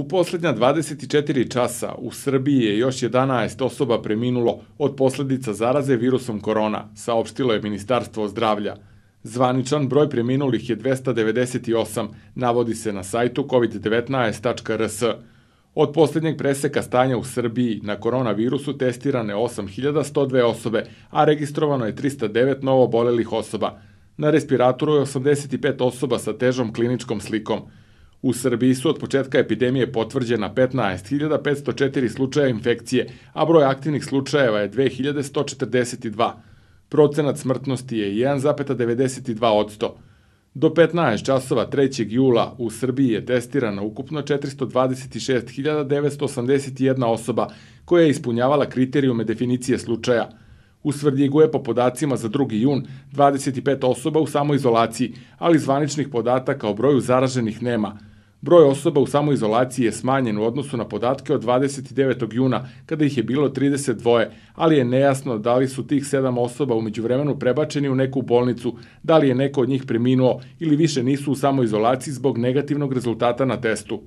U poslednja 24 časa u Srbiji je još 11 osoba preminulo od posledica zaraze virusom korona, saopštilo je Ministarstvo zdravlja. Zvaničan broj preminulih je 298, navodi se na sajtu covid19.rs. Od poslednjeg preseka stanja u Srbiji na koronavirusu testirane 8102 osobe, a registrovano je 309 novo obolelih osoba. Na respiratoru je 85 osoba sa težom kliničkom slikom. U Srbiji su od početka epidemije potvrđena 15.504 slučaja infekcije, a broj aktivnih slučajeva je 2142. Procenat smrtnosti je 1,92%. Do 15 časova 3. jula u Srbiji je testirana ukupno 426.981 osoba koja je ispunjavala kriterijume definicije slučaja. U Svrljigu je po podacima za 2. jun 25 osoba u samoizolaciji, ali zvaničnih podataka o broju zaraženih nema. Broj osoba u samoizolaciji je smanjen u odnosu na podatke od 29. juna, kada ih je bilo 32, ali je nejasno da li su tih 7 osoba u međuvremenu prebačeni u neku bolnicu, da li je neko od njih preminuo ili više nisu u samoizolaciji zbog negativnog rezultata na testu.